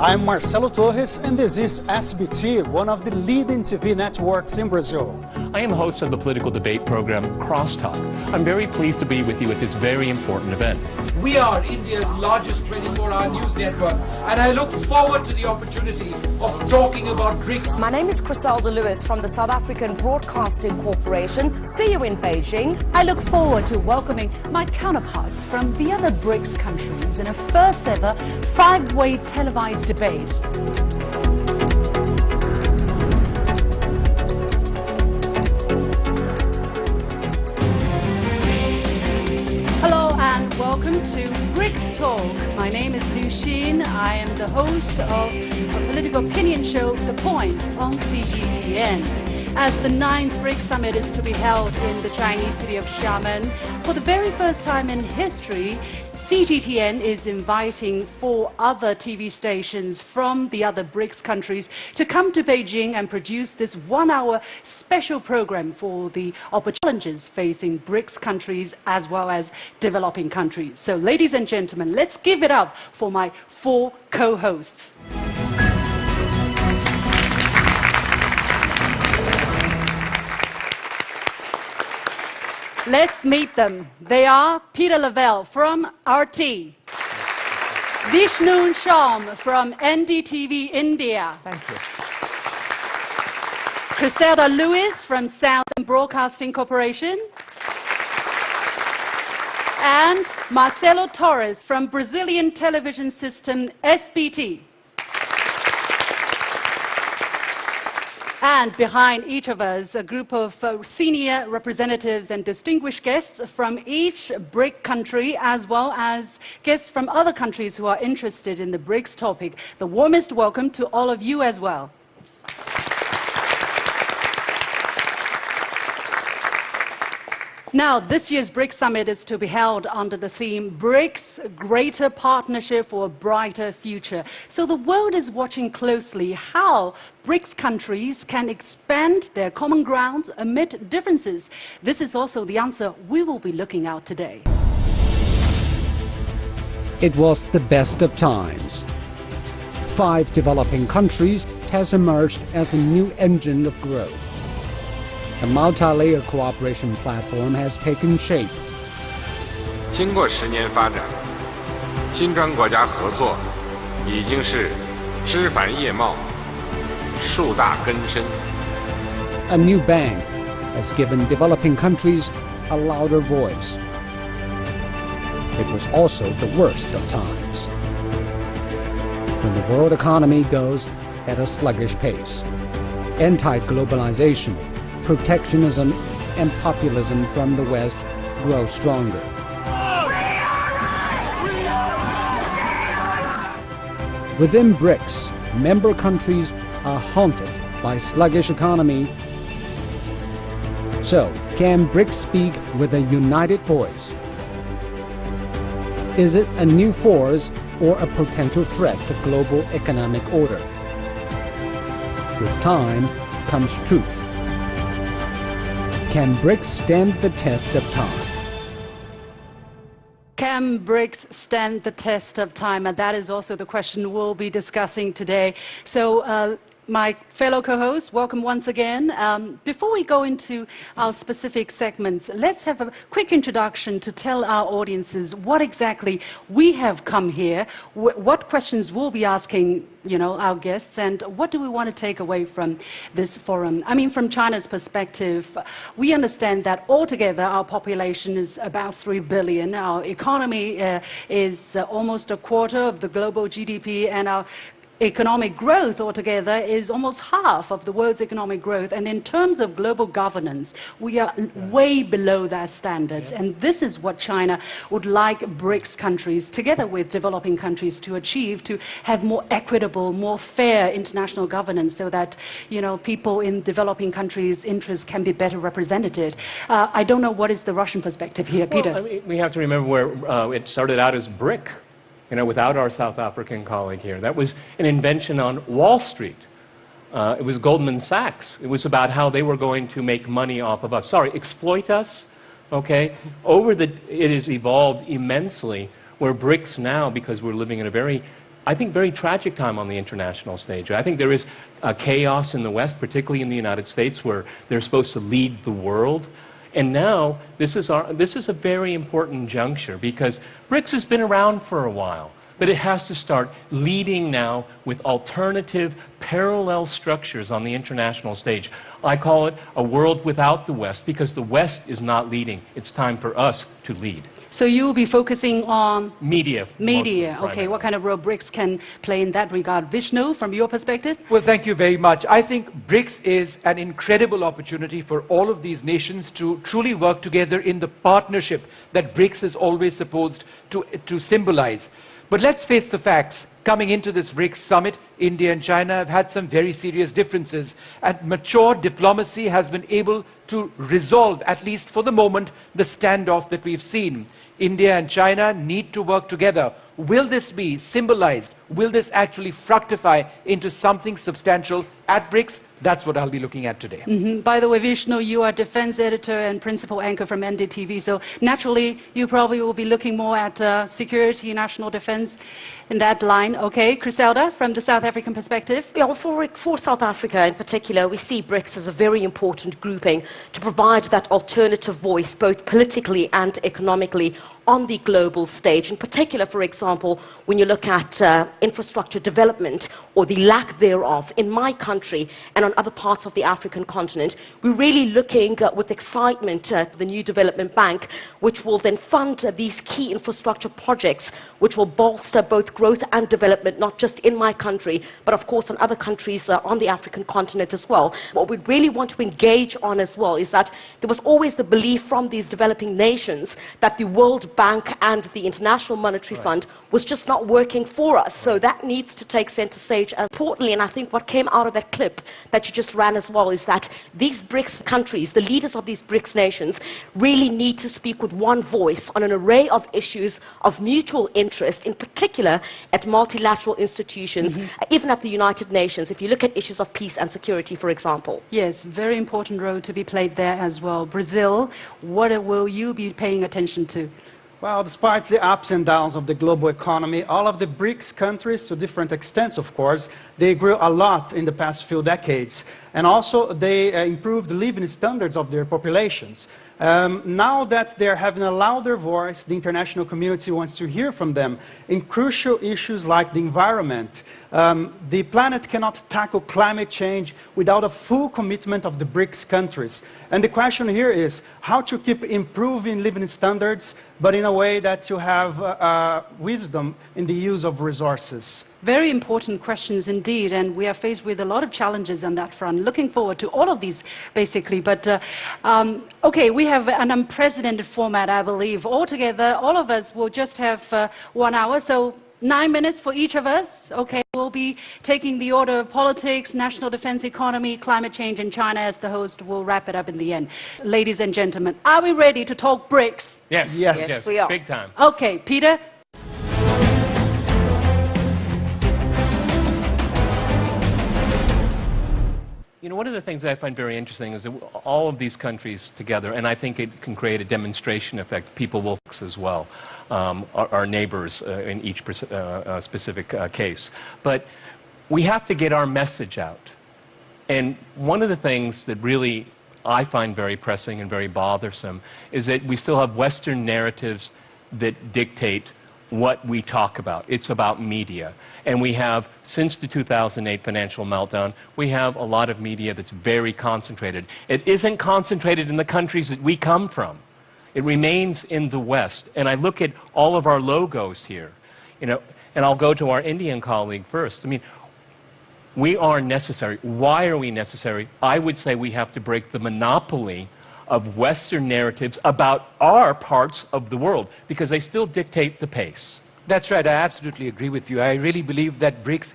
I'm Marcelo Torres, and this is SBT, one of the leading TV networks in Brazil. I am host of the political debate program Crosstalk. I'm very pleased to be with you at this very important event. We are India's largest 24-hour news network, and I look forward to the opportunity of talking about BRICS. My name is Criselda Lewis from the South African Broadcasting Corporation. See you in Beijing. I look forward to welcoming my counterparts from the other BRICS countries in a first-ever five-way televised debate. Hello and welcome to BRICS Talk. My name is Liu Xin. I am the host of a political opinion show, The Point, on CGTN. As the 9th BRICS Summit is to be held in the Chinese city of Xiamen, for the very first time in history, CGTN is inviting 4 other TV stations from the other BRICS countries to come to Beijing and produce this 1-hour special program for the challenges facing BRICS countries as well as developing countries. So, ladies and gentlemen, let's give it up for my 4 co-hosts. Let's meet them. They are Peter Lavelle from RT. Vishnu Sham from NDTV India. Thank you. Criselda Lewis from Southern Broadcasting Corporation. And Marcelo Torres from Brazilian television system SBT. And behind each of us, a group of senior representatives and distinguished guests from each BRIC country, as well as guests from other countries who are interested in the BRICS topic. The warmest welcome to all of you as well. Now, this year's BRICS Summit is to be held under the theme BRICS, Greater Partnership for a Brighter Future. So the world is watching closely how BRICS countries can expand their common grounds amid differences. This is also the answer we will be looking at today. It was the best of times. 5 developing countries has emerged as a new engine of growth. The multi-layer cooperation platform has taken shape. 经过10年发展，金砖国家合作已经是枝繁叶茂、树大根深。A new bank has given developing countries a louder voice. It was also the worst of times, when the world economy goes at a sluggish pace. Anti-globalization, protectionism and populism from the West grow stronger. Within BRICS, member countries are haunted by sluggish economy. So, can BRICS speak with a united voice? Is it a new force or a potential threat to global economic order? With time comes truth. Can BRICS stand the test of time? Can BRICS stand the test of time? And that is also the question we'll be discussing today. So, my fellow co-hosts, welcome once again. Before we go into our specific segments, let's have a quick introduction to tell our audiences what exactly we have come here, what questions we'll be asking, our guests, and what do we want to take away from this forum. I mean, from China's perspective, we understand that altogether our population is about 3 billion. Our economy is almost a quarter of the global GDP, and our economic growth altogether is almost half of the world's economic growth. And in terms of global governance, we are way below that standards. And this is what China would like BRICS countries, together with developing countries, to achieve, to have more equitable, more fair international governance so that, people in developing countries' interests can be better represented. I don't know what is the Russian perspective here, Peter. Well, I mean, we have to remember where it started out as BRIC. Without our South African colleague here. That was an invention on Wall Street. It was Goldman Sachs. It was about how they were going to make money off of us. Sorry, exploit us, okay? It has evolved immensely, where BRICS now, because we're living in a very I think, very tragic time on the international stage. I think there is chaos in the West, particularly in the United States, where they're supposed to lead the world. And now, this is a very important juncture, because BRICS has been around for a while, but it has to start leading now with alternative, parallel structures on the international stage. I call it a world without the West, because the West is not leading. It's time for us to lead. So you will be focusing on media. Media, okay. What kind of role BRICS can play in that regard? Vishnu, from your perspective? Well, thank you very much. I think BRICS is an incredible opportunity for all of these nations to truly work together in the partnership that BRICS is always supposed to symbolize. But let's face the facts. Coming into this BRICS summit, India and China have had some very serious differences, and mature diplomacy has been able to resolve, at least for the moment, the standoff that we've seen. India and China need to work together. Will this be symbolized? Will this actually fructify into something substantial at BRICS? That's what I'll be looking at today. By the way, Vishnu, you are defense editor and principal anchor from NDTV, so naturally you probably will be looking more at security, national defense in that line. Okay, Griselda, from the South African perspective? Yeah, for South Africa in particular, we see BRICS as a very important grouping to provide that alternative voice, both politically and economically, on the global stage. In particular, for example, when you look at infrastructure development or the lack thereof in my country and on other parts of the African continent, we're really looking with excitement at the new development bank, which will then fund these key infrastructure projects, which will bolster both growth and development, not just in my country, but of course in other countries on the African continent as well. What we really want to engage on as well is that there was always the belief from these developing nations that the World Bank and the International Monetary Fund was just not working for us. So that needs to take center stage. Importantly, and I think what came out of that clip that you just ran as well, is that these BRICS countries, the leaders of these BRICS nations, really need to speak with one voice on an array of issues of mutual interest, in particular at multilateral institutions, even at the United Nations, if you look at issues of peace and security, for example. Yes, very important role to be played there as well. Brazil, what will you be paying attention to? Well, despite the ups and downs of the global economy, all of the BRICS countries, to different extents, of course, they grew a lot in the past few decades. And also, they improved the living standards of their populations. Now that they're having a louder voice, the international community wants to hear from them in crucial issues like the environment. The planet cannot tackle climate change without a full commitment of the BRICS countries. And the question here is how to keep improving living standards, but in a way that you have wisdom in the use of resources. Very important questions indeed, and we are faced with a lot of challenges on that front. Looking forward to all of these, basically. But, okay, we have an unprecedented format, I believe. Altogether, all of us will just have 1 hour, so 9 minutes for each of us. Okay, we'll be taking the order of politics, national defense, economy, climate change, and China as the host. We'll wrap it up in the end. Ladies and gentlemen, are we ready to talk BRICS? Yes, yes, we are. Big time. Okay, Peter? You know, one of the things that I find very interesting is that all of these countries together, and I think it can create a demonstration effect, people will fix as well, our neighbors in each specific case. But we have to get our message out. And one of the things that really I find very pressing and very bothersome is that we still have Western narratives that dictate what we talk about. It's about media. And we have, since the 2008 financial meltdown, we have a lot of media that's very concentrated. It isn't concentrated in the countries that we come from. It remains in the West. And I look at all of our logos here, you know, and I'll go to our Indian colleague first. I mean, we are necessary. Why are we necessary? I would say we have to break the monopoly of Western narratives about our parts of the world, because they still dictate the pace. That's right. I absolutely agree with you. I really believe that BRICS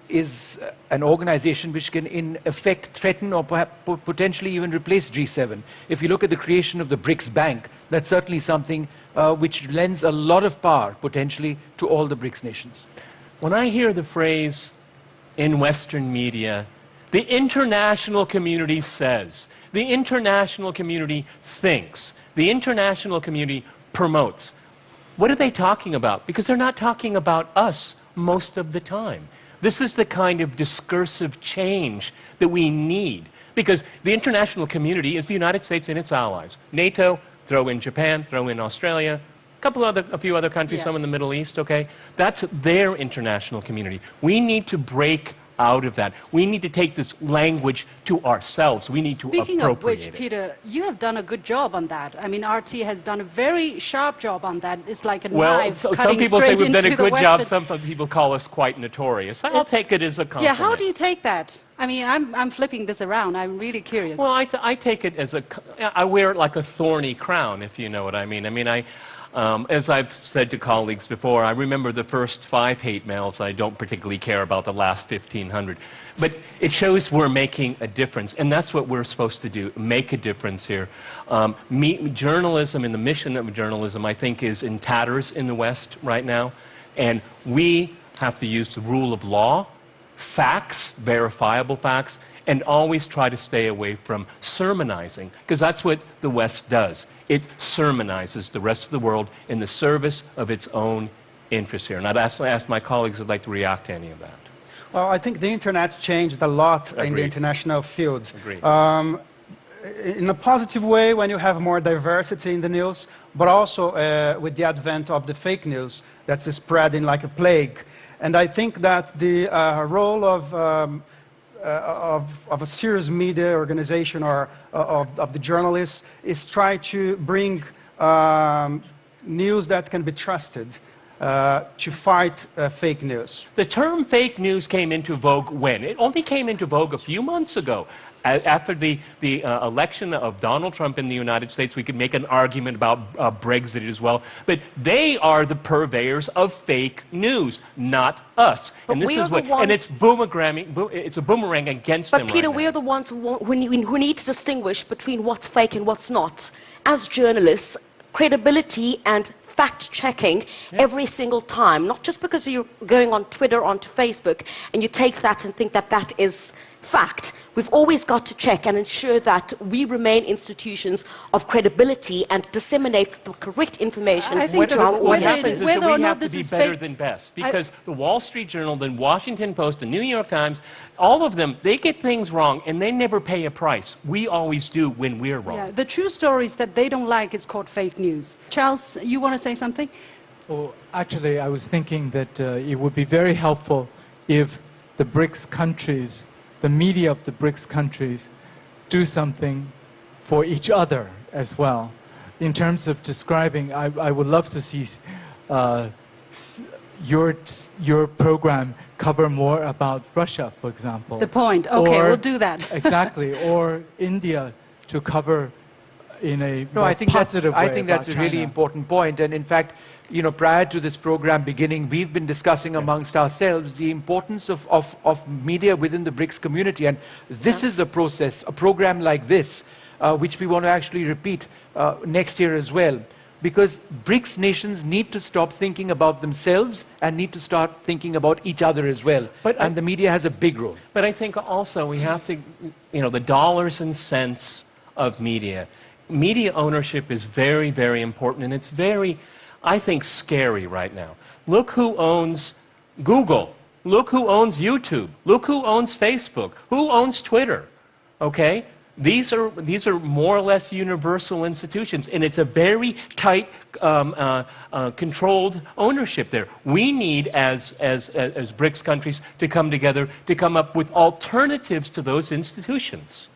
is an organization which can, in effect, threaten or perhaps potentially even replace G7. If you look at the creation of the BRICS Bank, that's certainly something which lends a lot of power, potentially, to all the BRICS nations. When I hear the phrase in Western media, the international community says, the international community thinks, the international community promotes, what are they talking about? Because they're not talking about us most of the time. This is the kind of discursive change that we need, because the international community is the United States and its allies. NATO, throw in Japan, throw in Australia, a few other countries, some in the Middle East, okay? That's their international community. We need to break out of that. We need to take this language to ourselves. We need to appropriate it. Speaking of which, Peter, you have done a good job on that. I mean, RT has done a very sharp job on that. It's like a knife cutting some people say we've done a good job. Some people call us quite notorious. I'll take it as a compliment. Yeah, how do you take that? I mean, I'm flipping this around. I'm really curious. Well, I take it as I wear it like a thorny crown, if you know what I mean. I mean, as I've said to colleagues before, I remember the first 5 hate mails. I don't particularly care about the last 1,500. But it shows we're making a difference, and that's what we're supposed to do, make a difference here. Journalism and the mission of journalism, I think, is in tatters in the West right now, and we have to use the rule of law, facts, verifiable facts, and always try to stay away from sermonizing, because that's what the West does. It sermonizes the rest of the world in the service of its own interests here. And I'd ask my colleagues who'd like to react to any of that. Well, I think the internet changed a lot in the international field. In a positive way when you have more diversity in the news, but also with the advent of the fake news that's spreading like a plague. And I think that the role of a serious media organization or of the journalists is try to bring news that can be trusted to fight fake news. The term fake news came into vogue when? It only came into vogue a few months ago. After the election of Donald Trump in the United States, we could make an argument about Brexit as well. But they are the purveyors of fake news, not us. But and this is what, and it's it's a boomerang against them. But Peter, right we're the ones who need to distinguish between what's fake and what's not. As journalists, credibility and fact-checking every single time, not just because you're going on Twitter, onto Facebook, and you take that and think that that is fact. We've always got to check and ensure that we remain institutions of credibility and disseminate the correct information I think to our what audience. happens is that we have to be better than best, because the Wall Street Journal, the Washington Post, the New York Times, all of them, they get things wrong and they never pay a price. We always do when we're wrong. Yeah, the true stories that they don't like is called fake news. Charles, you want to say something? Well, actually, I was thinking that it would be very helpful if the BRICS countries, the media of the BRICS countries, do something for each other as well. In terms of describing, I would love to see your program cover more about Russia, for example. The point. Okay, we'll do that. Exactly. Or India to cover in a more positive way. I think that's a really important point. And in fact, you know, prior to this program beginning, we've been discussing amongst ourselves the importance of media within the BRICS community. And this is a process, a program like this, which we want to actually repeat next year as well. Because BRICS nations need to stop thinking about themselves and need to start thinking about each other as well. And the media has a big role. But I think also we have to, you know, the dollars and cents of media. Media ownership is very, very important, and it's very, I think, scary right now. Look who owns Google. Look who owns YouTube. Look who owns Facebook. Who owns Twitter? Okay? These are more or less universal institutions, and it's a very tight, controlled ownership there. We need, as BRICS countries, to come together to come up with alternatives to those institutions.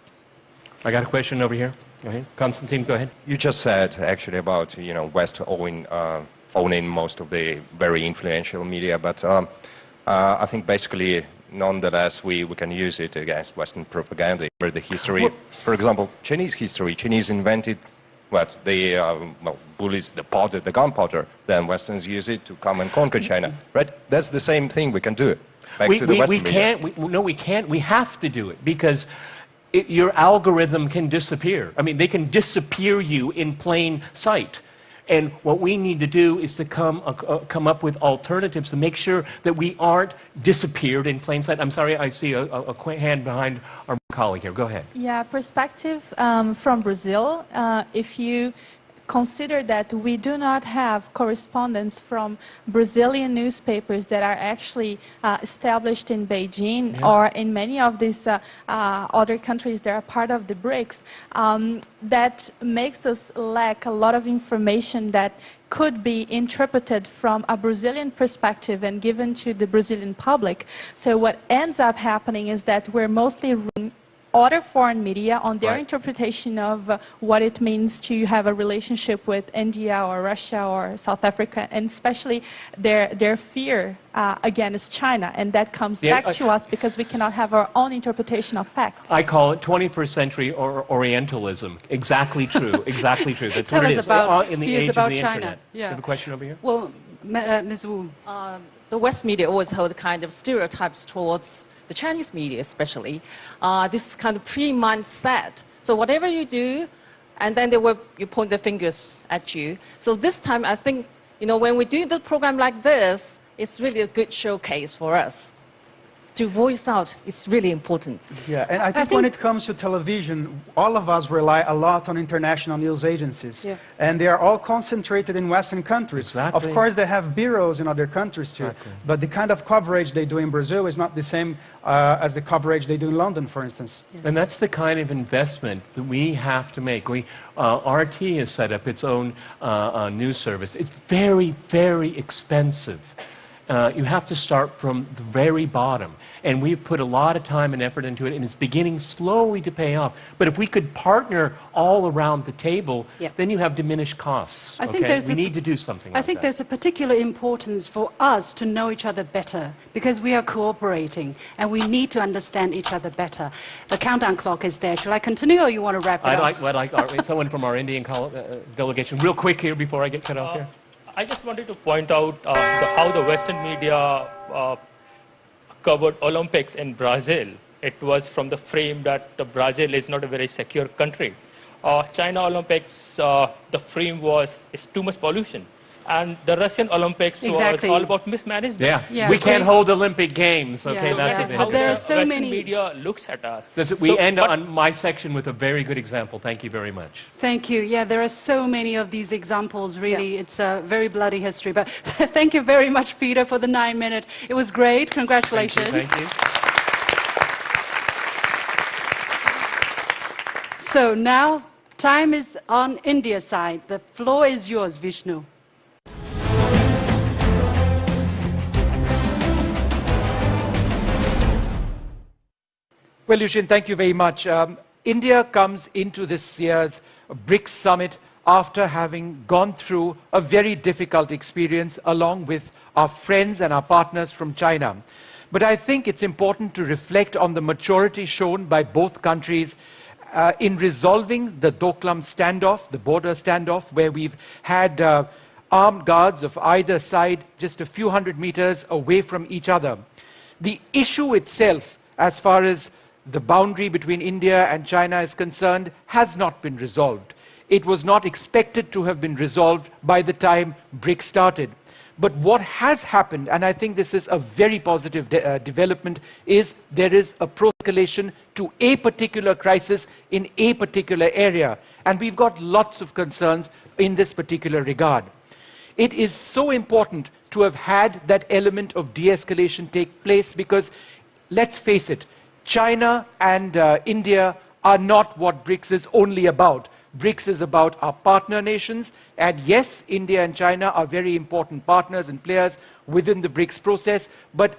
I got a question over here. Go ahead. Konstantin, go ahead. You just said actually about, you know, West owning most of the very influential media, but I think basically, nonetheless, we can use it against Western propaganda. For the history, for example, Chinese history, Chinese invented what? They bullets, the gunpowder, then Westerns use it to come and conquer China, right? That's the same thing we can do. Back to the Western media. No, we can't. We have to do it, because your algorithm can disappear. I mean, they can disappear you in plain sight. And what we need to do is to come up with alternatives to make sure that we aren't disappeared in plain sight. I'm sorry, I see a hand behind our colleague here. Go ahead. Yeah, perspective from Brazil. If you consider that we do not have correspondents from Brazilian newspapers that are actually established in Beijing or in many of these other countries that are part of the BRICS, that makes us lack a lot of information that could be interpreted from a Brazilian perspective and given to the Brazilian public. So what ends up happening is that we're mostly other foreign media on their interpretation of what it means to have a relationship with India or Russia or South Africa, and especially their fear against China. And that comes back to us because we cannot have our own interpretation of facts. I call it 21st century Orientalism. Exactly true. Exactly true. That's Tell what it us is. about In the fears age about of the China. internet. Yeah. You have a question over here? Well, Ms. Wu. The West media always hold kind of stereotypes towards the Chinese media especially, this kind of pre-mindset. So whatever you do, and then you point their fingers at you. So this time, I think, when we do the program like this, it's really a good showcase for us. To voice out is really important. Yeah, and I think when it comes to television, all of us rely a lot on international news agencies. Yeah. And they are all concentrated in Western countries. Exactly. Of course, they have bureaus in other countries too. Exactly. But the kind of coverage they do in Brazil is not the same as the coverage they do in London, for instance. Yeah. And that's the kind of investment that we have to make. RT has set up its own news service. It's very, very expensive. You have to start from the very bottom. And we've put a lot of time and effort into it, and it's beginning slowly to pay off. But if we could partner all around the table, then you have diminished costs. I think we need to do something like that. I think there's a particular importance for us to know each other better, because we are cooperating, and we need to understand each other better. The countdown clock is there. Shall I continue, or you want to wrap it up? I'd like someone from our Indian delegation, real quick here before I get cut off here. I just wanted to point out how the Western media covered Olympics in Brazil. It was from the frame that Brazil is not a very secure country. China Olympics, the frame was too much pollution. And the Russian Olympics was all about mismanagement. Yeah. We can't hold Olympic Games. Okay, that's how the Western media looks at us. We end on my section with a very good example. Thank you very much. Thank you. Yeah, there are so many of these examples, really. It's a very bloody history. But thank you very much, Peter, for the 9 minutes. It was great. Congratulations. Thank you. So now, time is on India's side. The floor is yours, Vishnu. Well, Yushin, thank you very much. India comes into this year's BRICS summit after having gone through a very difficult experience along with our friends and our partners from China. But I think it's important to reflect on the maturity shown by both countries in resolving the Doklam standoff, the border standoff, where we've had armed guards of either side just a few hundred meters away from each other. The issue itself, as far as the boundary between India and China is concerned, has not been resolved. It was not expected to have been resolved by the time BRICS started. But what has happened, and I think this is a very positive development, is there is a pro-escalation to a particular crisis in a particular area. And we've got lots of concerns in this particular regard. It is so important to have had that element of de-escalation take place because, let's face it, China and India are not what BRICS is only about. BRICS is about our partner nations, and yes, India and China are very important partners and players within the BRICS process, but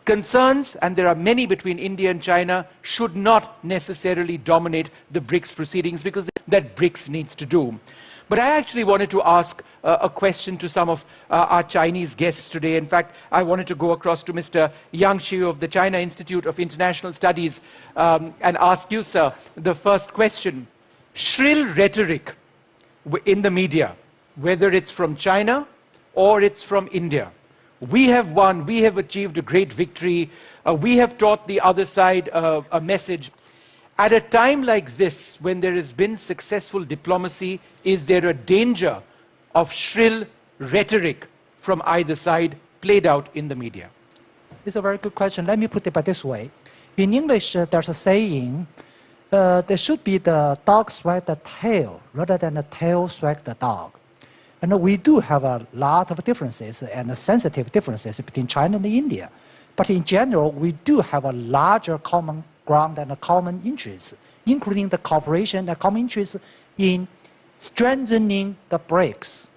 concerns, and there are many between India and China, should not necessarily dominate the BRICS proceedings because that BRICS needs to do. But I actually wanted to ask a question to some of our Chinese guests today. In fact, I wanted to go across to Mr. Yang Xiu of the China Institute of International Studies and ask you, sir, the first question. Shrill rhetoric in the media, whether it's from China or it's from India. We have won, we have achieved a great victory, we have taught the other side a message. At a time like this, when there has been successful diplomacy, is there a danger of shrill rhetoric from either side played out in the media? It's a very good question. Let me put it by this way. In English, there's a saying, there should be the dog swag the tail rather than the tail swag the dog. And we do have a lot of differences and sensitive differences between China and India. But in general, we do have a larger common ground and a common interests, including the cooperation and common interests in strengthening the BRICS.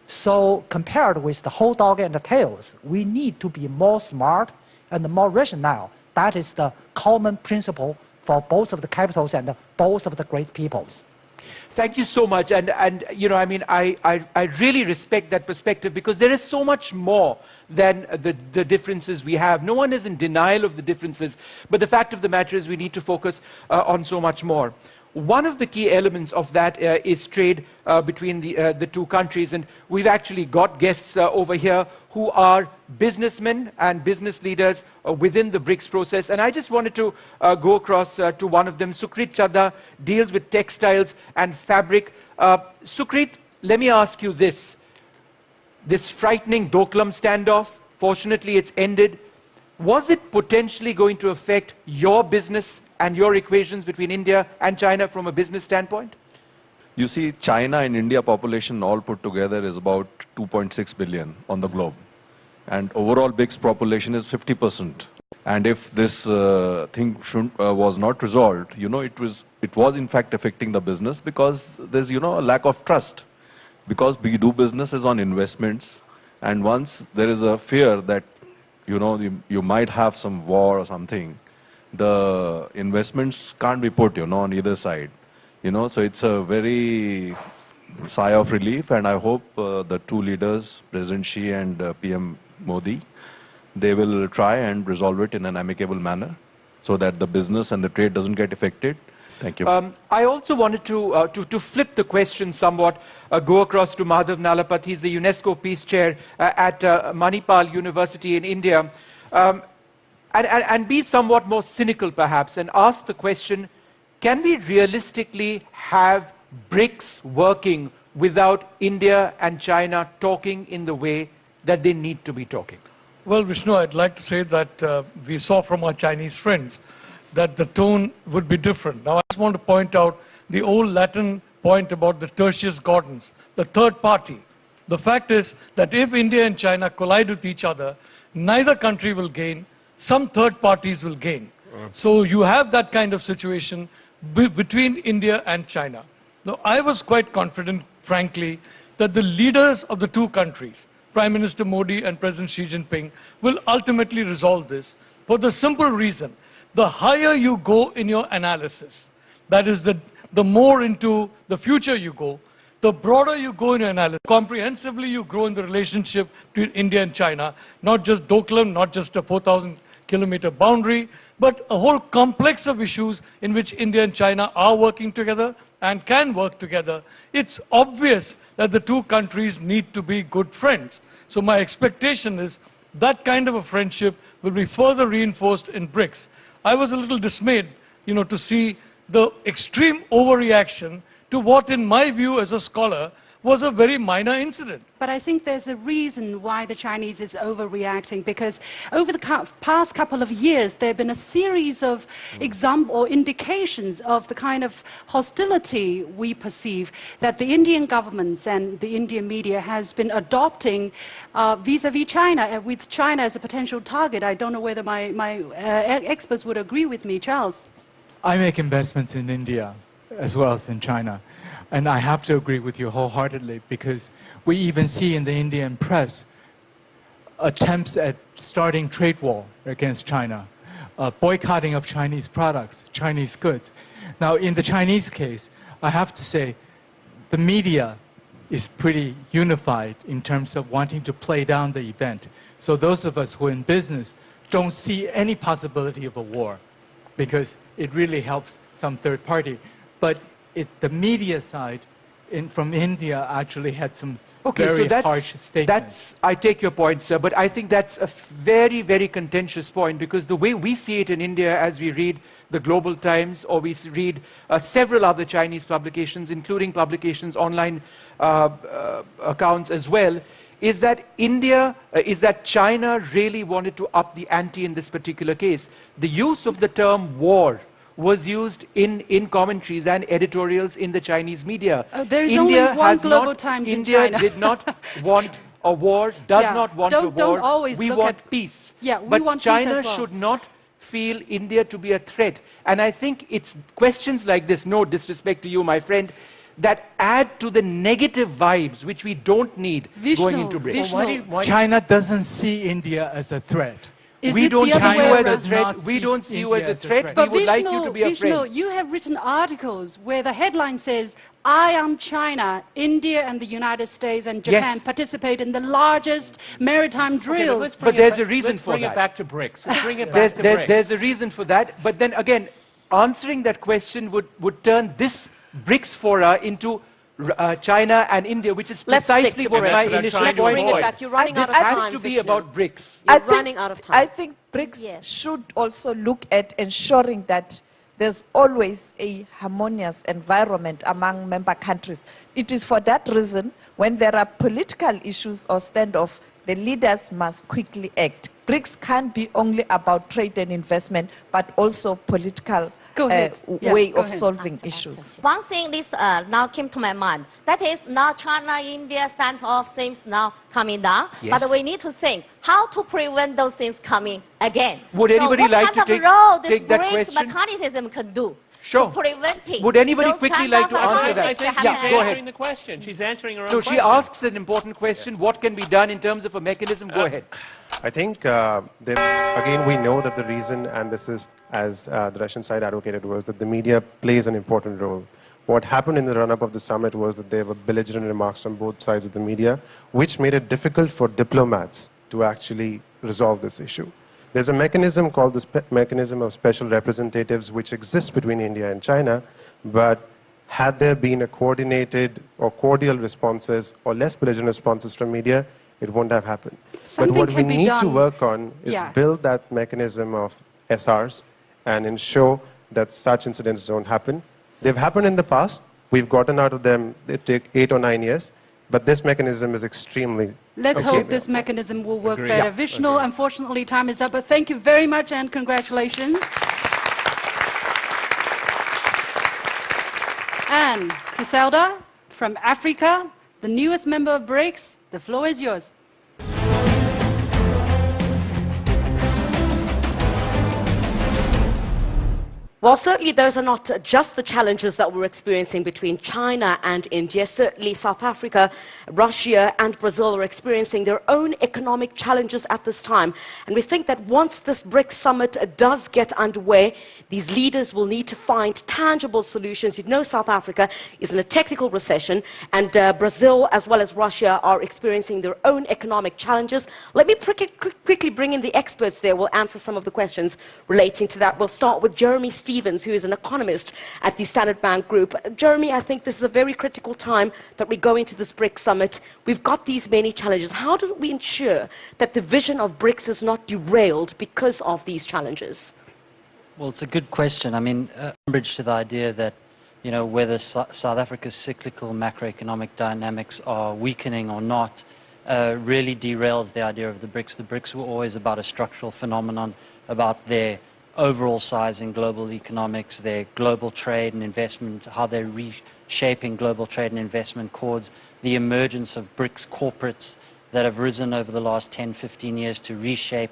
So compared with the whole dog and the tails, we need to be more smart and more rational. That is the common principle for both of the capitals and both of the great peoples. Thank you so much. And you know, I mean, I really respect that perspective because there is so much more than the differences we have. No one is in denial of the differences, but the fact of the matter is we need to focus on so much more. One of the key elements of that is trade between the two countries, and we've actually got guests over here who are businessmen and business leaders within the BRICS process. And I just wanted to go across to one of them. Sukrit Chadda deals with textiles and fabric. Sukrit, let me ask you this. This frightening Doklam standoff, fortunately it's ended. Was it potentially going to affect your business and your equations between India and China from a business standpoint? You see, China and India population all put together is about 2.6 billion on the globe. And overall BRICS population is 50%. And if this thing was not resolved, you know, it was in fact affecting the business because there's, you know, a lack of trust. Because we do businesses on investments, and once there is a fear that, you know, you might have some war or something, the investments can't be put, you know, on either side. You know, so it's a very sigh of relief, and I hope the two leaders, President Xi and PM Modi, they will try and resolve it in an amicable manner so that the business and the trade doesn't get affected. Thank you. I also wanted to flip the question somewhat, go across to Madhav Nalapat. He's the UNESCO Peace Chair at Manipal University in India. And be somewhat more cynical perhaps and ask the question, can we realistically have BRICS working without India and China talking in the way that they need to be talking? Well, Vishnu, I'd like to say that we saw from our Chinese friends that the tone would be different. Now, I just want to point out the old Latin point about the tertius gardens, the third party. The fact is that if India and China collide with each other, neither country will gain, some third parties will gain. So you have that kind of situation between India and China. Now, I was quite confident, frankly, that the leaders of the two countries, Prime Minister Modi and President Xi Jinping, will ultimately resolve this for the simple reason, the higher you go in your analysis, that is, the more into the future you go, the broader you go in your analysis, comprehensively you grow in the relationship between India and China, not just Doklam, not just a 4,000-kilometer boundary, but a whole complex of issues in which India and China are working together and can work together. It's obvious that the two countries need to be good friends. So my expectation is that kind of a friendship will be further reinforced in BRICS. I was a little dismayed, you know, to see the extreme overreaction to what, in my view as a scholar, was a very minor incident. But I think there's a reason why the Chinese is overreacting, because over the past couple of years, there have been a series of examples or indications of the kind of hostility we perceive that the Indian governments and the Indian media has been adopting vis-a-vis China, with China as a potential target. I don't know whether my experts would agree with me. Charles? I make investments in India as well as in China. And I have to agree with you wholeheartedly, because we even see in the Indian press attempts at starting trade war against China, boycotting of Chinese products, Chinese goods. Now, in the Chinese case, I have to say, the media is pretty unified in terms of wanting to play down the event. So those of us who are in business don't see any possibility of a war, because it really helps some third party. But the media side from India actually had some very harsh statements. I take your point, sir, but I think that's a very, very contentious point, because the way we see it in India, as we read the Global Times or we read several other Chinese publications, including publications, online accounts as well, is that China really wanted to up the ante in this particular case. The use of the term war was used in commentaries and editorials in the Chinese media. There is India only one has Global not, Times in India China. did not want a war, does not want a war. Don't always we look want at peace. Yeah, we but want China peace as well. should not feel India to be a threat. And I think it's questions like this, no disrespect to you, my friend, that add to the negative vibes which we don't need going into BRICS. Well, China doesn't see India as a threat. We don't see you as a threat. We don't see you as a threat. We would like you to be a friend. You have written articles where the headline says, I am China, India and the United States and Japan participate in the largest maritime drills. But there's a reason for that. Let's bring it back to BRICS. Let's bring it back to BRICS. There's a reason for that. But then again, answering that question would turn this BRICS fora into China and India, which is precisely what my initial point was. You're running out This of time, has to be Vishnu. about BRICS. You're running out of time. I think BRICS should also look at ensuring that there's always a harmonious environment among member countries. It is for that reason, when there are political issues or standoff, the leaders must quickly act. BRICS can't be only about trade and investment, but also political way of solving issues. One thing this now came to my mind. That is now China, India standoff seems now coming down. Yes. But we need to think how to prevent those things coming again. Would anybody like to what take kind of role this that BRICS question? mechanism can do? Sure. Preventing Would anybody those quickly kind like of to answer that? I think Yeah, she's go answering ahead. the question. She's answering her own No, question. she asks an important question. What can be done in terms of a mechanism? Go ahead. I think, again, we know that the reason, and this is as the Russian side advocated, was that the media plays an important role. What happened in the run-up of the summit was that there were belligerent remarks from both sides of the media, which made it difficult for diplomats to actually resolve this issue. There's a mechanism called the mechanism of special representatives, which exists between India and China, but had there been a coordinated or cordial responses or less belligerent responses from media, it wouldn't have happened. Something but what we can be need to done. work on is build that mechanism of SRs and ensure that such incidents don't happen. They've happened in the past. We've gotten out of them. They take 8 or 9 years. But this mechanism is extremely... Let's hope this mechanism will work better. Vishnu, unfortunately, time is up, but thank you very much and congratulations. And Griselda, from Africa, the newest member of BRICS, the floor is yours. Well, certainly those are not just the challenges that we're experiencing between China and India. Certainly South Africa, Russia and Brazil are experiencing their own economic challenges at this time. And we think that once this BRICS summit does get underway, these leaders will need to find tangible solutions. You know, South Africa is in a technical recession, and Brazil as well as Russia are experiencing their own economic challenges. Let me quickly bring in the experts there. We'll answer some of the questions relating to that. We'll start with Jeremy Stevens, who is an economist at the Standard Bank Group. Jeremy, I think this is a very critical time that we go into this BRICS summit. We've got these many challenges. How do we ensure that the vision of BRICS is not derailed because of these challenges? Well, it's a good question. I mean, bridge to the idea that, you know, whether South Africa's cyclical macroeconomic dynamics are weakening or not really derails the idea of the BRICS. The BRICS were always about a structural phenomenon, about their overall size in global economics, their global trade and investment, how they're reshaping global trade and investment chords, the emergence of BRICS corporates that have risen over the last 10, 15 years to reshape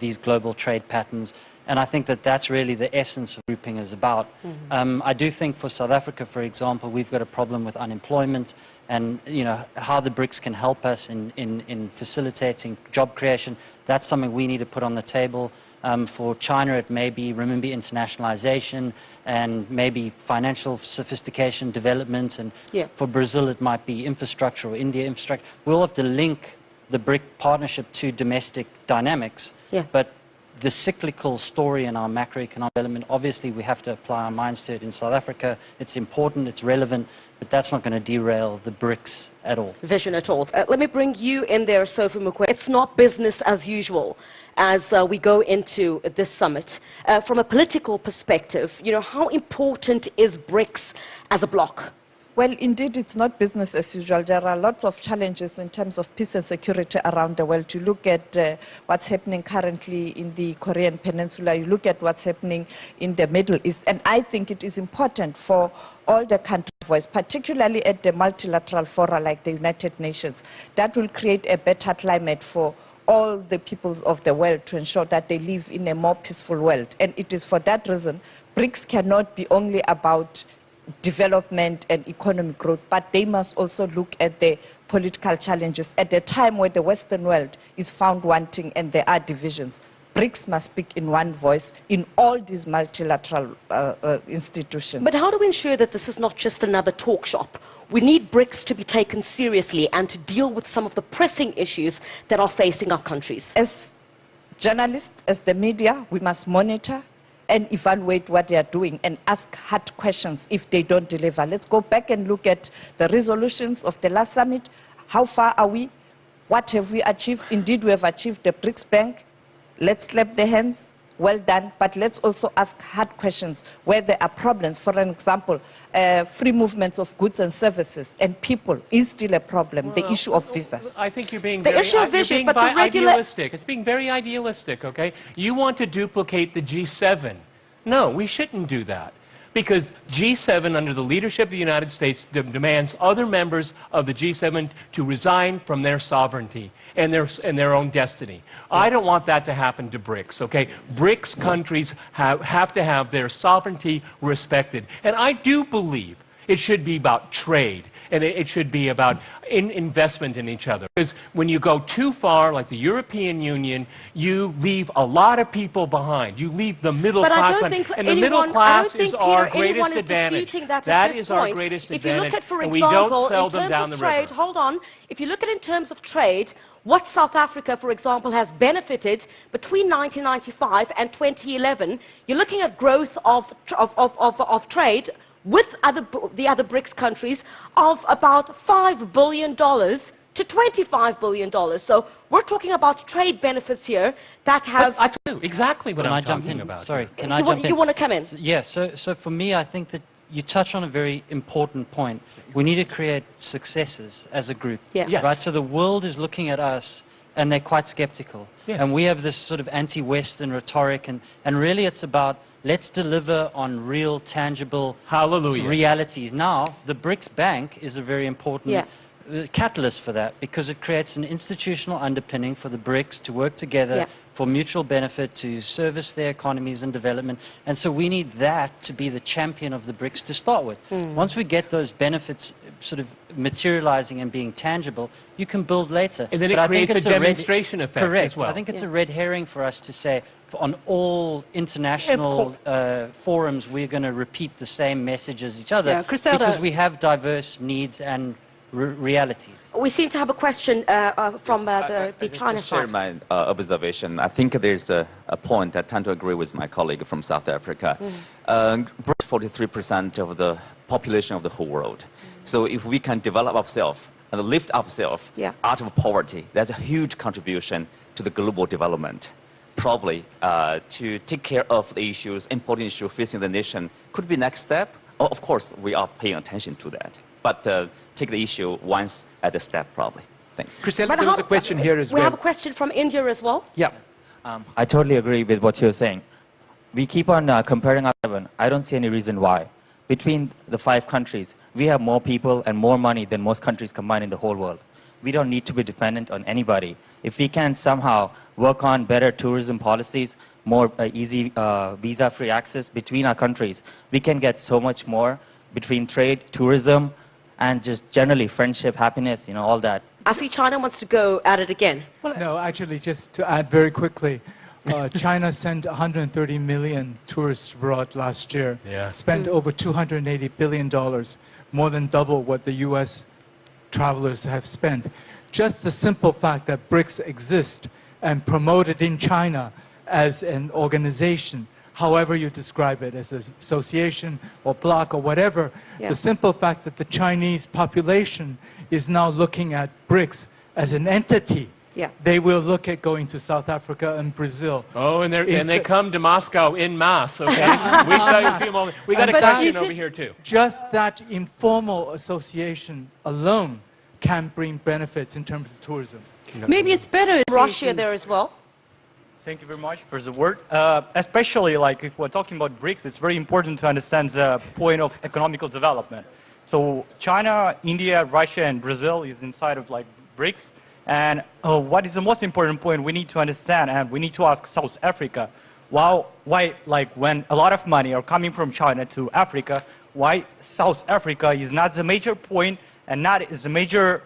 these global trade patterns. And I think that that's really the essence of grouping is about. I do think for South Africa, for example, we've got a problem with unemployment, and you know how the BRICS can help us in facilitating job creation. That's something we need to put on the table. For China, it may be renminbi internationalization and maybe financial sophistication development. And for Brazil, it might be infrastructure, or India infrastructure. We'll have to link the BRIC partnership to domestic dynamics. But the cyclical story in our macroeconomic development, obviously we have to apply our minds to it in South Africa. It's important, it's relevant, but that's not going to derail the BRICS at all. Vision at all. Let me bring you in there, Sophie Mukwe. It's not business as usual as we go into this summit. From a political perspective, you know, how important is BRICS as a bloc? Well, indeed, it's not business as usual. There are lots of challenges in terms of peace and security around the world. You look at what's happening currently in the Korean Peninsula, you look at what's happening in the Middle East, and I think it is important for all the countries' voice, particularly at the multilateral fora like the United Nations, that will create a better climate for all the peoples of the world to ensure that they live in a more peaceful world. And it is for that reason, BRICS cannot be only about development and economic growth, but they must also look at the political challenges at a time where the Western world is found wanting and there are divisions. BRICS must speak in one voice in all these multilateral institutions. But how do we ensure that this is not just another talk shop? We need BRICS to be taken seriously and to deal with some of the pressing issues that are facing our countries. As journalists, as the media, we must monitor and evaluate what they are doing and ask hard questions if they don't deliver. Let's go back and look at the resolutions of the last summit. How far are we? What have we achieved? Indeed, we have achieved the BRICS Bank. Let's clap the hands. Well done. But let's also ask hard questions where there are problems. For an example, free movements of goods and services and people is still a problem. The issue of visas. I think you're being The very, issue of you're visas, being but the regular- idealistic. It's being very idealistic, okay? You want to duplicate the G7. No, we shouldn't do that. Because G7, under the leadership of the United States, demands other members of the G7 to resign from their sovereignty and their own destiny. I don't want that to happen to BRICS, okay? BRICS countries have to have their sovereignty respected. And I do believe it should be about trade, and it should be about investment in each other. Because when you go too far, like the European Union, you leave a lot of people behind. You leave the middle But class I don't behind. think And the middle class is our greatest anyone is advantage. disputing that That at this is our point. greatest If you advantage, look at, for and we example, don't sell in them terms down of the trade, river. hold on. If you look at in terms of trade, what South Africa, for example, has benefited between 1995 and 2011, you're looking at growth of trade with the other BRICS countries of about $5 billion to $25 billion. So we're talking about trade benefits here that have... I do exactly what Can I'm I jump talking in? about. Sorry, can You I want- jump in? you want to come in? Yeah, so for me, I think that you touch on a very important point. We need to create successes as a group. Yeah. Yes. Right? So the world is looking at us and they're quite skeptical. Yes. And we have this sort of anti-Western rhetoric, and really it's about let's deliver on real, tangible realities. Now, the BRICS Bank is a very important catalyst for that, because it creates an institutional underpinning for the BRICS to work together for mutual benefit, to service their economies and development. And so we need that to be the champion of the BRICS to start with. Once we get those benefits sort of materializing and being tangible, you can build later. And then But it I think creates it's a demonstration effect correct. as well. I think it's a red herring for us to say on all international forums we're going to repeat the same message as each other, Griselda. because we have diverse needs and realities. We seem to have a question from the China Just share side. my observation. I think there's a point I tend to agree with my colleague from South Africa. 43% of the population of the whole world. So if we can develop ourselves and lift ourselves out of poverty, that's a huge contribution to the global development. Probably to take care of the issues, important issues facing the nation could be next step. Of course, we are paying attention to that. But take the issue once at a step, probably. Thank you. Chriselle, there was a question here as we well. have a question from India as well. Yeah. I totally agree with what you're saying. We keep on comparing our seven. I don't see any reason why. Between the 5 countries, we have more people and more money than most countries combined in the whole world. We don't need to be dependent on anybody. If we can somehow work on better tourism policies, more easy visa-free access between our countries, we can get so much more between trade, tourism, and just generally friendship, happiness, you know, all that. I see China wants to go at it again. No, actually, just to add very quickly, China sent 130 million tourists abroad last year, spent over $280 billion, more than double what the US travelers have spent. Just the simple fact that BRICS exist and promoted in China as an organization, however you describe it, as an association or bloc or whatever, the simple fact that the Chinese population is now looking at BRICS as an entity they will look at going to South Africa and Brazil. Oh, and they come to Moscow in mass, okay? We see them all. We got a question over here, too. Just that informal association alone can bring benefits in terms of tourism. Maybe it's better. Russia there as well. Thank you very much for the word. Especially like if we're talking about BRICS, it's very important to understand the point of economical development. So China, India, Russia, and Brazil is inside of like BRICS. And what is the most important point we need to understand, and we need to ask South Africa, why like when a lot of money are coming from China to Africa, why South Africa is not the major point and not is the major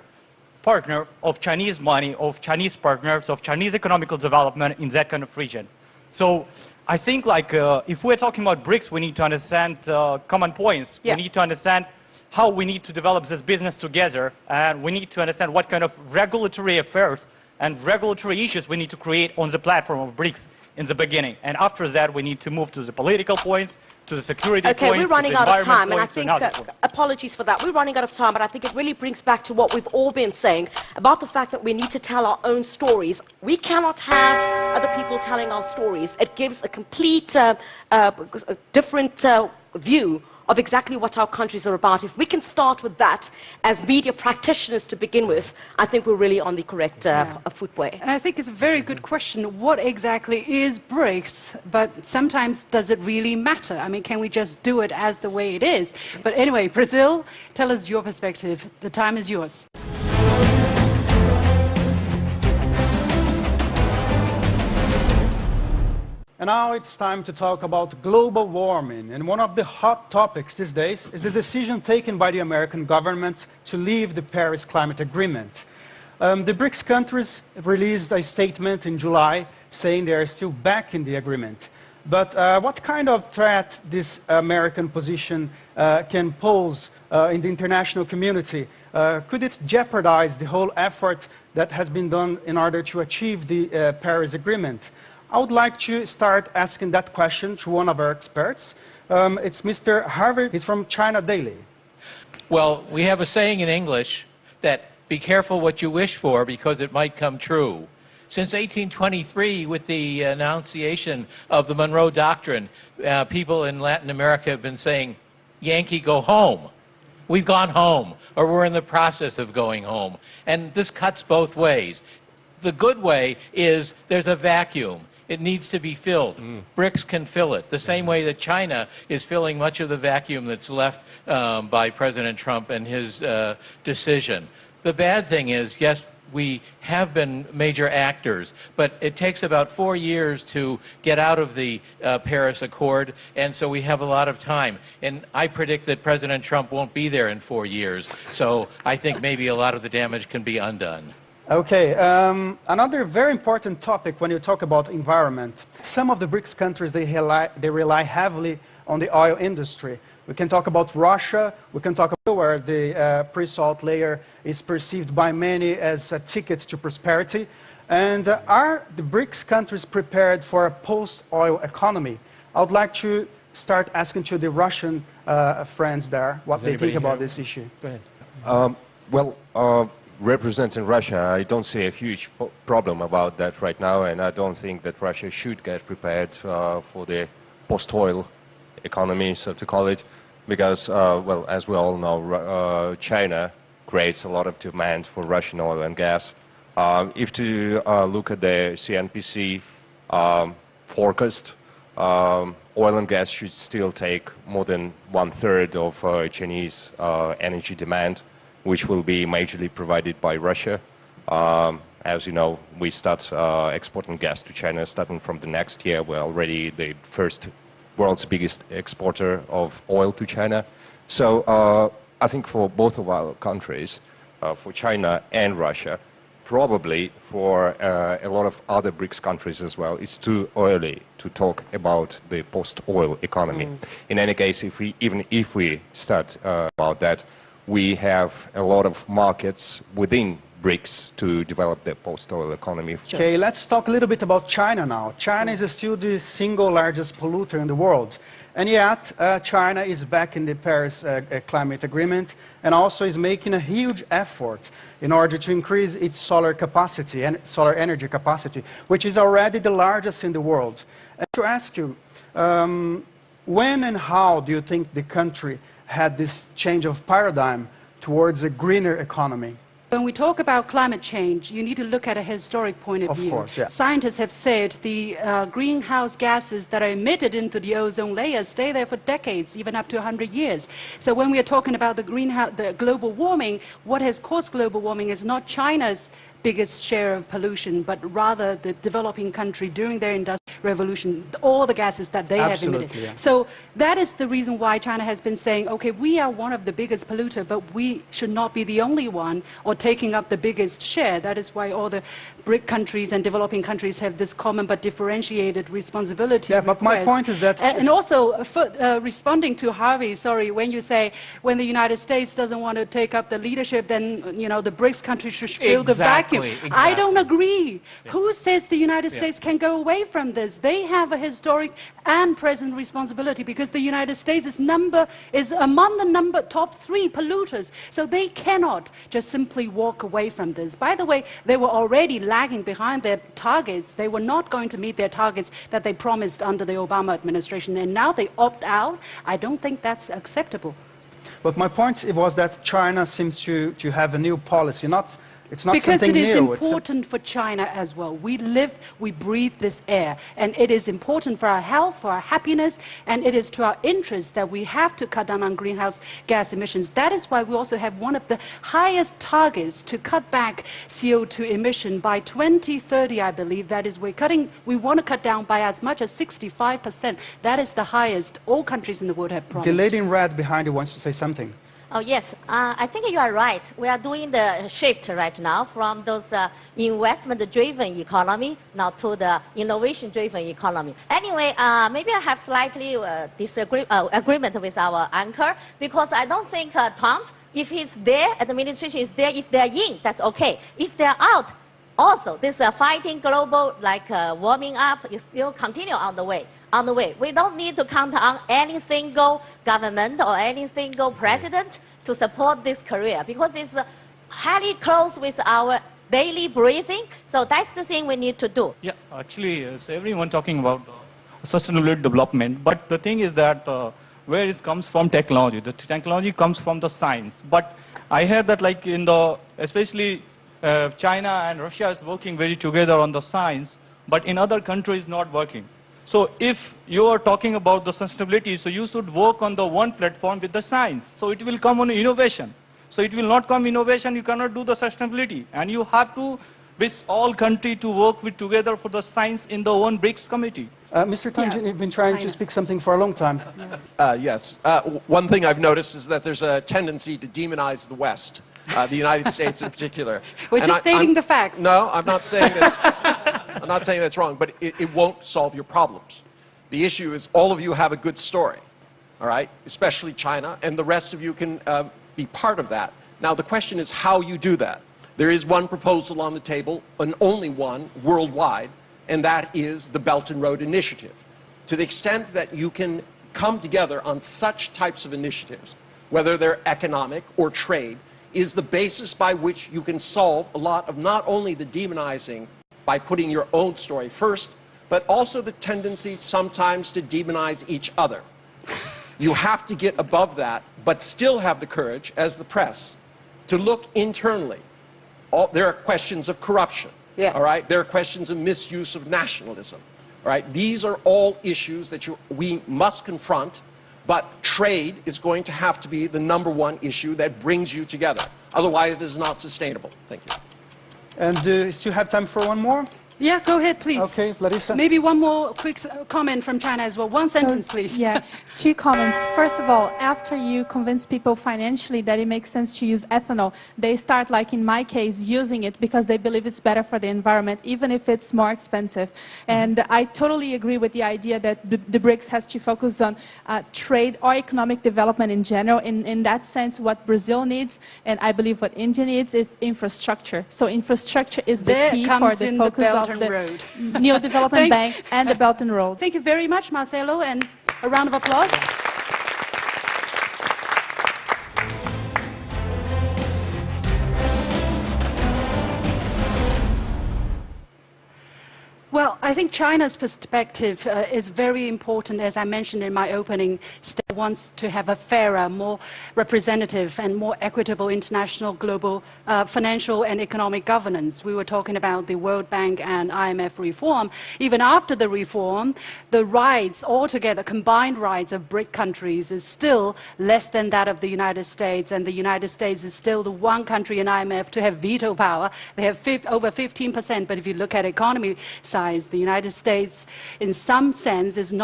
partner of Chinese money, of Chinese partners, of Chinese economical development in that kind of region. So I think like if we're talking about BRICS, we need to understand common points. We need to understand how we need to develop this business together, and we need to understand what kind of regulatory affairs and regulatory issues we need to create on the platform of BRICS in the beginning. And after that, we need to move to the political points, to the security points, Okay, we're running out of time, and I points, think, apologies for that, we're running out of time, but I think it really brings back to what we've all been saying about the fact that we need to tell our own stories. We cannot have other people telling our stories. It gives a complete different view of exactly what our countries are about. If we can start with that as media practitioners to begin with, I think we're really on the correct footway. And I think it's a very good question. What exactly is BRICS? But sometimes does it really matter? I mean, can we just do it as the way it is? But anyway, Brazil, tell us your perspective. The time is yours. And now it's time to talk about global warming. And one of the hot topics these days is the decision taken by the American government to leave the Paris Climate Agreement. The BRICS countries released a statement in July saying they are still back in the agreement. But what kind of threat this American position can pose in the international community? Could it jeopardize the whole effort that has been done in order to achieve the Paris Agreement? I would like to start asking that question to one of our experts. It's Mr. Harvey. He's from China Daily. Well, we have a saying in English that be careful what you wish for because it might come true. Since 1823, with the enunciation of the Monroe Doctrine, people in Latin America have been saying, Yankee, go home. We've gone home, or we're in the process of going home. And this cuts both ways. The good way is there's a vacuum. It needs to be filled. BRICS can fill it, the same way that China is filling much of the vacuum that's left by President Trump and his decision. The bad thing is, yes, we have been major actors, but it takes about 4 years to get out of the Paris Accord, and so we have a lot of time. And I predict that President Trump won't be there in 4 years, so I think maybe a lot of the damage can be undone. Okay, another very important topic when you talk about environment. Some of the BRICS countries, they rely heavily on the oil industry. We can talk about Russia, we can talk about where the pre-salt layer is perceived by many as a ticket to prosperity. And are the BRICS countries prepared for a post-oil economy? I would like to start asking to the Russian friends there what they think about this issue. Go ahead. Representing Russia, I don't see a huge problem about that right now, and I don't think that Russia should get prepared for the post-oil economy, so to call it, because, well, as we all know, China creates a lot of demand for Russian oil and gas. If you look at the CNPC forecast, oil and gas should still take more than 1/3 of Chinese energy demand, which will be majorly provided by Russia. As you know, we start exporting gas to China starting from the next year. We're already the world's biggest exporter of oil to China. So I think for both of our countries, for China and Russia, probably for a lot of other BRICS countries as well, it's too early to talk about the post-oil economy. In any case, even if we start about that, we have a lot of markets within BRICS to develop the post-oil economy. Okay, let's talk a little bit about China now. China is still the single largest polluter in the world. And yet, China is back in the Paris Climate Agreement and also is making a huge effort in order to increase its solar capacity and solar energy capacity, which is already the largest in the world. And to ask you, when and how do you think the country had this change of paradigm towards a greener economy? When we talk about climate change, you need to look at a historic point of view. Of course, yeah. Scientists have said the greenhouse gases that are emitted into the ozone layer stay there for decades, even up to 100 years. So when we are talking about the global warming, what has caused global warming is not China's biggest share of pollution, but rather the developing country during their industrial revolution, all the gases that they have emitted. Yeah. So that is the reason why China has been saying, okay, we are one of the biggest polluters, but we should not be the only one or taking up the biggest share. That is why all the BRIC countries and developing countries have this common but differentiated responsibility. Yeah, but my point is that... And also, responding to Harvey, sorry, when you say when the United States doesn't want to take up the leadership, then, you know, the BRICS countries should fill the vacuum. Exactly. I don't agree. Yeah. Who says the United States can go away from this? They have a historic and present responsibility because the United States is among the top 3 polluters. So they cannot just simply walk away from this. By the way, they were already lagging behind their targets. They were not going to meet their targets that they promised under the Obama administration. And now they opt out. I don't think that's acceptable. But my point was that China seems to have a new policy, it's not because something it is new. important for China as well. We live, we breathe this air, and it is important for our health, for our happiness, and it is to our interest that we have to cut down on greenhouse gas emissions. That is why we also have one of the highest targets to cut back CO2 emission by 2030, I believe. That is, we want to cut down by as much as 65%. That is the highest all countries in the world have promised. The lady in red behind you wants to say something. Oh, yes. I think you are right. We are doing the shift right now from those investment-driven economy now to the innovation-driven economy. Anyway, maybe I have slightly agreement with our anchor because I don't think Trump, if he's there, administration is there, if they're in, that's okay. If they're out, also, this fighting global warming up is still continue on the way. We don't need to count on any single government or any single president to support this career because it's highly close with our daily breathing. So that's the thing we need to do. Yeah, actually, it's everyone talking about sustainable development. But the thing is that where it comes from technology. The technology comes from the science. But I heard that especially China and Russia is working very together on the science, but in other countries not working. So if you are talking about the sustainability, so you should work on the one platform with the science. So it will come on innovation. So it will not come innovation, you cannot do the sustainability. And you have to with all countries to work together for the science in the one BRICS committee. Mr. Tanjin, you've been trying to speak something for a long time. Yes. One thing I've noticed is that there's a tendency to demonize the West. The United States in particular. We're just stating the facts. No, I'm not saying that. I'm not saying that's wrong, but it won't solve your problems. The issue is all of you have a good story, all right? Especially China, and the rest of you can be part of that. Now the question is how you do that. There is one proposal on the table, and only one worldwide, and that is the Belt and Road Initiative. To the extent that you can come together on such types of initiatives, whether they're economic or trade, is the basis by which you can solve a lot of not only the demonizing by putting your own story first, but also the tendency sometimes to demonize each other. You have to get above that, but still have the courage, as the press, to look internally. There are questions of corruption, all right? There are questions of misuse of nationalism, all right? These are all issues that we must confront. But trade is going to have to be the #1 issue that brings you together. Otherwise, it is not sustainable. Thank you. And do you still have time for one more? Yeah, go ahead, please. Okay, Larissa. Maybe one more quick comment from China as well. One sentence, please. Yeah, 2 comments. First of all, after you convince people financially that it makes sense to use ethanol, they start, like in my case, using it because they believe it's better for the environment, even if it's more expensive. And I totally agree with the idea that the BRICS has to focus on trade or economic development in general. In that sense, what Brazil needs, and I believe what India needs, is infrastructure. So infrastructure is the key for the focus of the Road. New Development Bank and the Belt and Road. Thank you very much, Marcelo, and a round of applause. Well, I think China's perspective is very important, as I mentioned in my opening statement. Wants to have a fairer, more representative and more equitable international global financial and economic governance. We were talking about the World Bank and IMF reform. Even after the reform, the rights altogether, combined rights of BRIC countries is still less than that of the United States, and the United States is still the one country in IMF to have veto power. They have over 15%, but if you look at economy size, the United States, in some sense, is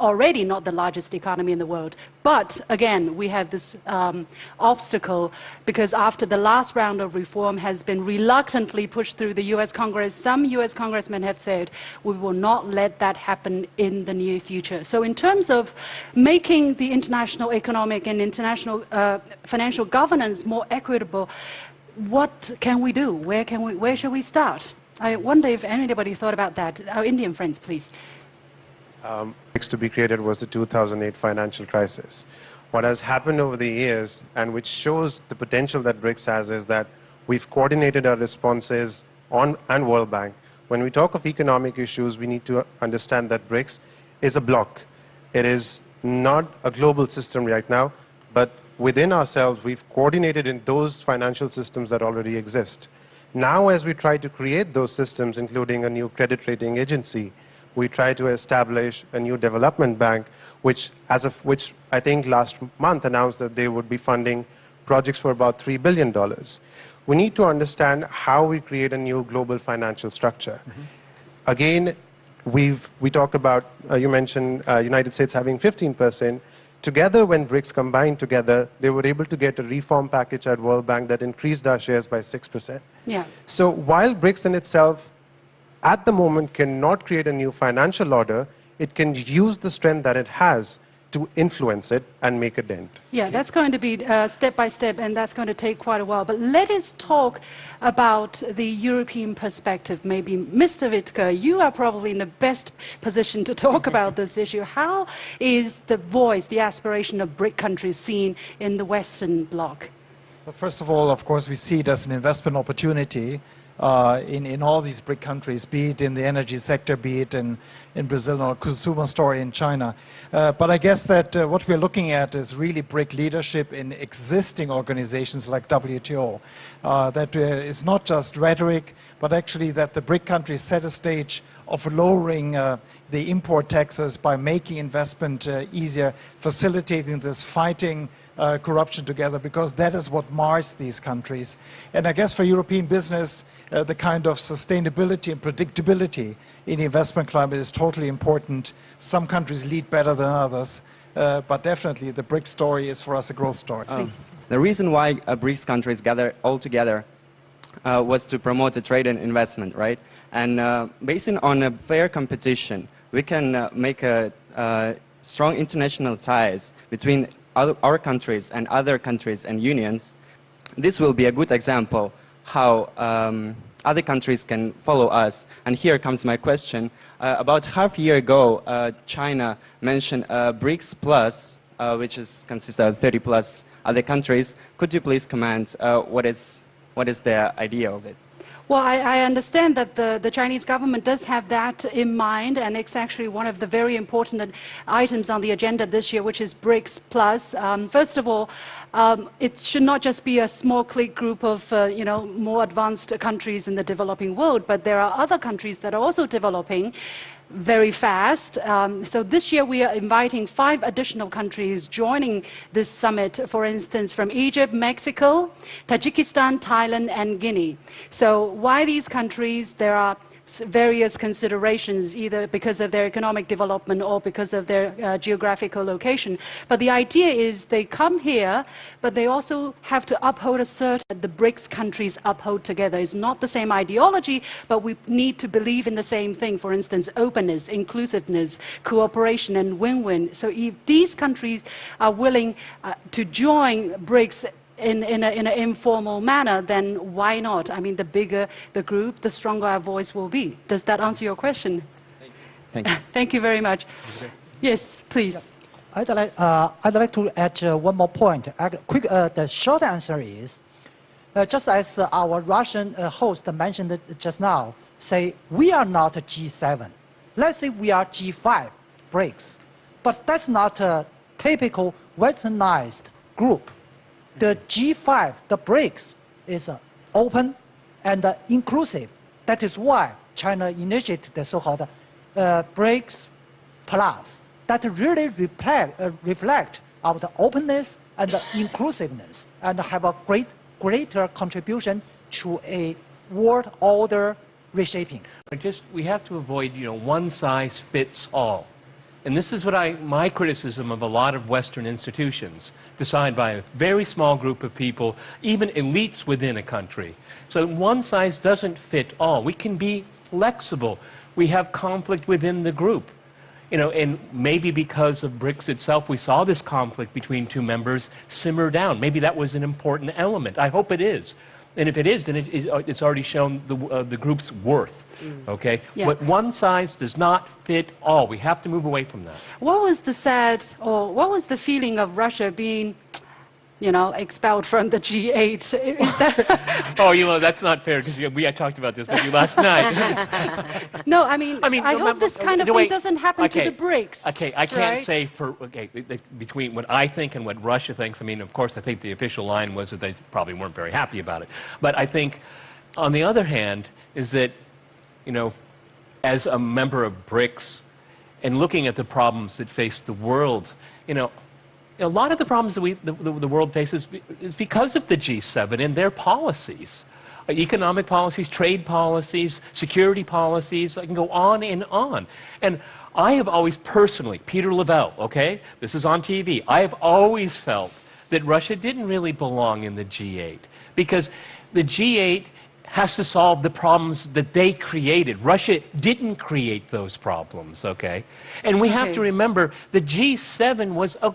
already not the largest economy in the world. But again, we have this obstacle because after the last round of reform has been reluctantly pushed through the US Congress, some US congressmen have said we will not let that happen in the near future. So in terms of making the international economic and international financial governance more equitable, what can we do? Where should we start? I wonder if anybody thought about that. Our Indian friends, please. BRICS to be created was the 2008 financial crisis. What has happened over the years, and which shows the potential that BRICS has, is that we've coordinated our responses and World Bank. When we talk of economic issues, we need to understand that BRICS is a bloc. It is not a global system right now, but within ourselves, we've coordinated in those financial systems that already exist. Now, as we try to create those systems, including a new credit rating agency, we try to establish a new development bank, which I think last month announced that they would be funding projects for about $3 billion. We need to understand how we create a new global financial structure. Again, we talk about, you mentioned United States having 15%. Together, when BRICS combined together, they were able to get a reform package at World Bank that increased our shares by 6%. Yeah. So while BRICS in itself, at the moment, cannot create a new financial order, it can use the strength that it has to influence it and make a dent. Yeah, that's going to be step by step, and that's going to take quite a while. But let us talk about the European perspective. Maybe, Mr. Wittke, you are probably in the best position to talk about this issue. How is the voice, the aspiration of BRIC countries seen in the Western bloc? Well, first of all, of course, we see it as an investment opportunity in all these BRIC countries, be it in the energy sector, be it in Brazil or consumer story in China. But I guess that what we're looking at is really BRIC leadership in existing organizations like WTO. That is not just rhetoric, but actually that the BRIC countries set a stage of lowering the import taxes by making investment easier, facilitating this, fighting corruption together, because that is what mars these countries. And I guess for European business, the kind of sustainability and predictability in the investment climate is totally important. Some countries lead better than others, but definitely the BRICS story is for us a growth story. The reason why BRICS countries gather all together was to promote the trade and investment, right? And based on a fair competition, we can make a strong international ties between our countries and other countries and unions. This will be a good example how other countries can follow us. And here comes my question. About half a year ago, China mentioned BRICS Plus, which consists of 30 plus other countries. Could you please comment what is the idea of it? Well, I understand that the Chinese government does have that in mind, and it's actually one of the very important items on the agenda this year, which is BRICS Plus. First of all, it should not just be a small clique group of more advanced countries in the developing world, but there are other countries that are also developing very fast. So this year we are inviting 5 additional countries joining this summit, for instance, from Egypt, Mexico, Tajikistan, Thailand, and Guinea. So why these countries? There are various considerations, either because of their economic development or because of their geographical location. But the idea is they come here, but they also have to uphold a certain, the BRICS countries uphold together. It's not the same ideology, but we need to believe in the same thing. For instance, openness, inclusiveness, cooperation, and win-win. So if these countries are willing to join BRICS in an informal manner, then why not? I mean, the bigger the group, the stronger our voice will be. Does that answer your question? Thank you. Thank you very much. Yes, please. I'd like to add one more point. The short answer is, just as our Russian host mentioned it just now, say we are not a G7. Let's say we are G5, BRICS. But that's not a typical westernized group. The G5, the BRICS, is open and inclusive. That is why China initiated the so-called BRICS Plus. That really reflect our openness and inclusiveness and have a greater contribution to a world order reshaping. We have to avoid, one size fits all. And this is what my criticism of a lot of Western institutions, decided by a very small group of people, even elites within a country. So one size doesn't fit all. We can be flexible. We have conflict within the group. And maybe because of BRICS itself, we saw this conflict between two members simmer down. Maybe that was an important element. I hope it is. And if it is, then it's already shown the group's worth. Okay? Yeah. But one size does not fit all. We have to move away from that. What was what was the feeling of Russia being, expelled from the G8? Is that? Oh, that's not fair because we talked about this with you last night. No, I mean, I hope this kind of thing doesn't happen to the BRICS. Okay, I can't right? say between what I think and what Russia thinks. I mean, of course, I think the official line was that they probably weren't very happy about it. But I think, on the other hand, is that, as a member of BRICS and looking at the problems that face the world, a lot of the problems that the world faces is because of the G7 and their policies. Economic policies, trade policies, security policies, I can go on and on. And I have always personally, Peter Lavelle, okay, this is on TV, I have always felt that Russia didn't really belong in the G8 because the G8 has to solve the problems that they created. Russia didn't create those problems, okay? And we have to remember the G7 was a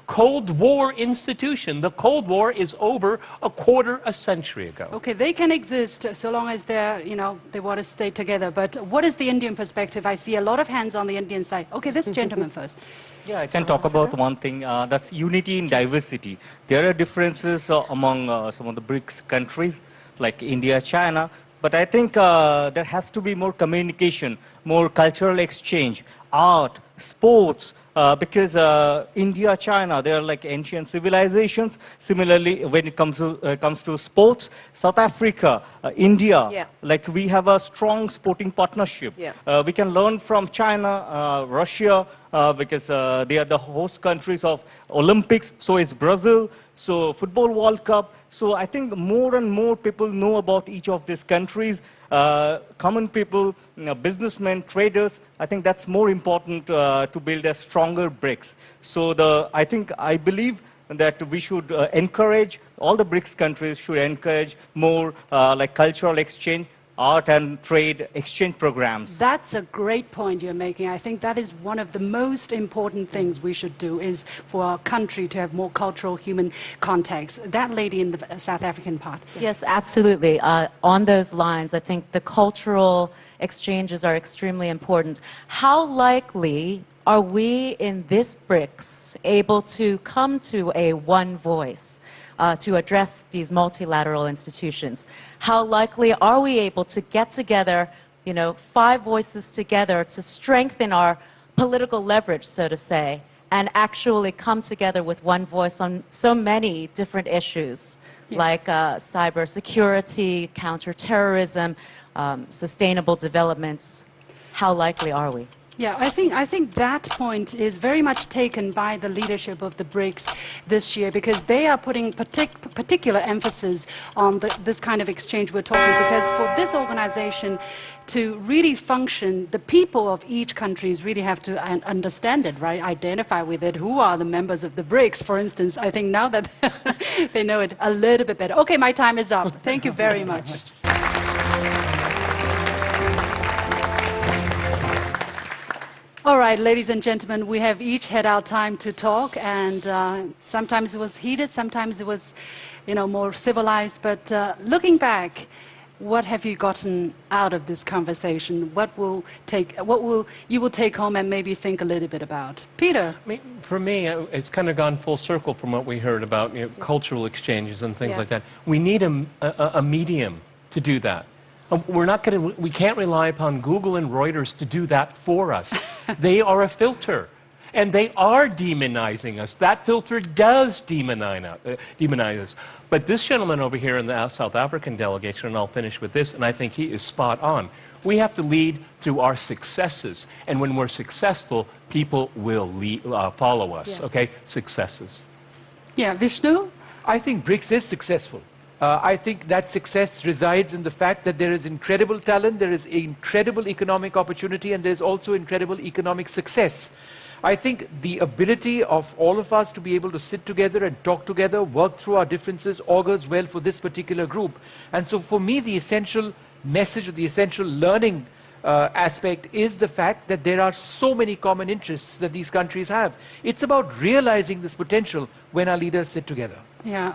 Cold War institution. The Cold War is over a quarter a century ago. Okay, they can exist so long as they're, they want to stay together. But what is the Indian perspective? I see a lot of hands on the Indian side. Okay, this gentleman first. Yeah, I can talk about one thing, that's unity in diversity. There are differences among some of the BRICS countries, like India, China, but I think there has to be more communication, more cultural exchange, art, sports, because India, China, they are like ancient civilizations. Similarly, when it comes to sports, South Africa, India, like we have a strong sporting partnership. We can learn from China, Russia, because they are the host countries of Olympics, so is Brazil, so Football World Cup. So I think more and more people know about each of these countries, common people, businessmen, traders. I think that's more important to build a stronger BRICS. So I believe that we should encourage, all the BRICS countries should encourage more like cultural exchange, art and trade exchange programs. That's a great point you're making. I think that is one of the most important things we should do, is for our country to have more cultural human context. That lady in the South African part. Yes, absolutely. On those lines, I think the cultural exchanges are extremely important. How likely are we in this BRICS able to come to a one voice to address these multilateral institutions? How likely are we able to get together, 5 voices together to strengthen our political leverage, so to say, and actually come together with one voice on so many different issues, like cybersecurity, counterterrorism, sustainable developments? How likely are we? Yeah, I think that point is very much taken by the leadership of the BRICS this year, because they are putting particular emphasis on this kind of exchange we're talking, because for this organization to really function, the people of each country really have to understand it, right? Identify with it. Who are the members of the BRICS, for instance? I think now that they know it a little bit better. Okay, my time is up. Thank you very much. All right, ladies and gentlemen, we have each had our time to talk, and sometimes it was heated, sometimes it was, more civilized. But looking back, what have you gotten out of this conversation? What will you take home and maybe think a little bit about? Peter? For me, it's kind of gone full circle from what we heard about cultural exchanges and things like that. We need a medium to do that. We can't rely upon Google and Reuters to do that for us. They are a filter, and they are demonizing us. That filter does demonize us. But this gentleman over here in the South African delegation, and I'll finish with this, and I think he is spot on. We have to lead through our successes, and when we're successful, people will follow us, okay? Successes. Yeah, Vishnu? I think BRICS is successful. I think that success resides in the fact that there is incredible talent, there is incredible economic opportunity, and there's also incredible economic success. I think the ability of all of us to be able to sit together and talk together, work through our differences, augurs well for this particular group. And so for me, the essential message, or the essential learning aspect is the fact that there are so many common interests that these countries have. It's about realizing this potential when our leaders sit together. Yeah,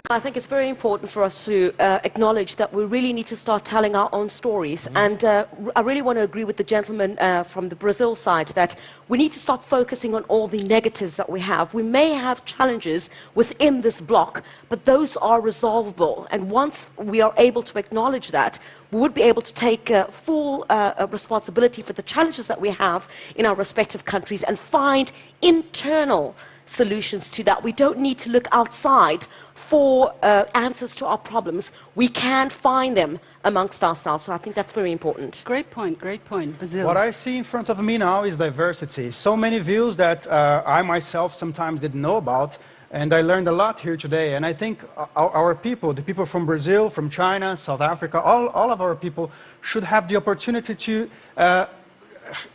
I think it's very important for us to acknowledge that we really need to start telling our own stories. And I really want to agree with the gentleman from the Brazil side that we need to stop focusing on all the negatives that we have. We may have challenges within this bloc, but those are resolvable. And once we are able to acknowledge that, we would be able to take full responsibility for the challenges that we have in our respective countries and find internal solutions to that. We don't need to look outside for answers to our problems. We can find them amongst ourselves. So I think that's very important. Great point, Brazil. What I see in front of me now is diversity. So many views that I myself sometimes didn't know about, and I learned a lot here today. And I think our people, the people from Brazil, from China, South Africa, all of our people should have the opportunity to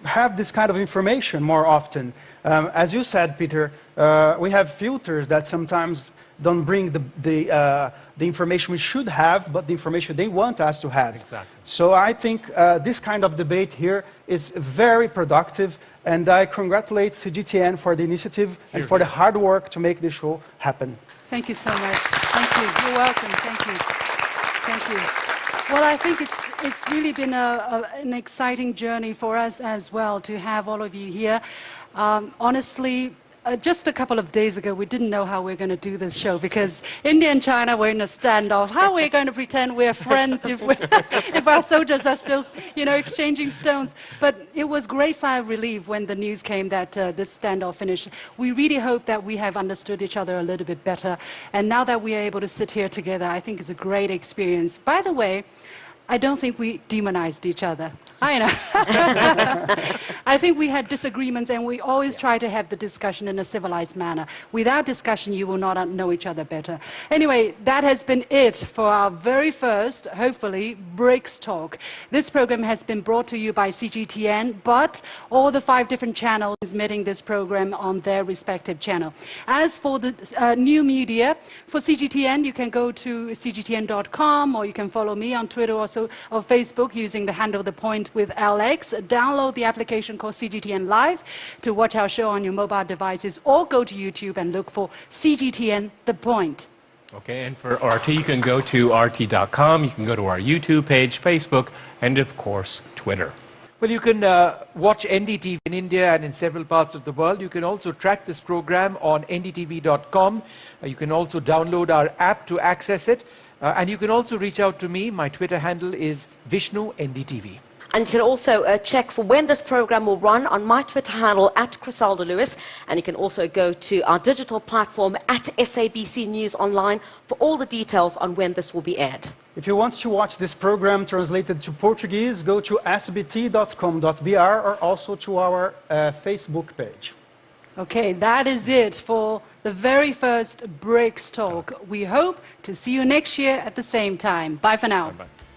have this kind of information more often. As you said, Peter, we have filters that sometimes don't bring the information we should have, but the information they want us to have. Exactly. So I think this kind of debate here is very productive, and I congratulate CGTN for the initiative and for the hard work to make this show happen. Thank you so much. Thank you. You're welcome. Thank you. Thank you. Well, I think it's really been an exciting journey for us as well to have all of you here. Honestly, just a couple of days ago, we didn't know how we're going to do this show because India and China were in a standoff. How are we going to pretend we're friends if our soldiers are still, exchanging stones? But it was great sigh of relief when the news came that this standoff finished. We really hope that we have understood each other a little bit better. And now that we are able to sit here together, I think it's a great experience. By the way, I don't think we demonized each other. I know. I think we had disagreements, and we always try to have the discussion in a civilized manner. Without discussion, you will not know each other better. Anyway, that has been it for our very first, hopefully, BRICS Talk. This program has been brought to you by CGTN, but all the 5 different channels transmitting this program on their respective channel. As for the new media, for CGTN, you can go to cgtn.com, or you can follow me on Twitter or Facebook using the handle The Point with Alex. Download the application called CGTN Live to watch our show on your mobile devices, or go to YouTube and look for CGTN The Point. Okay, and for RT, you can go to rt.com, you can go to our YouTube page, Facebook, and of course, Twitter. Well, you can watch NDTV in India and in several parts of the world. You can also track this program on ndtv.com. You can also download our app to access it. And you can also reach out to me. My Twitter handle is Vishnu NDTV. And you can also check for when this program will run on my Twitter handle @ChrisaldaLewis. And you can also go to our digital platform @SABC News Online for all the details on when this will be aired. If you want to watch this program translated to Portuguese, go to sbt.com.br or also to our Facebook page. Okay, that is it for the very first BRICS talk. We hope to see you next year at the same time. Bye for now. Bye-bye.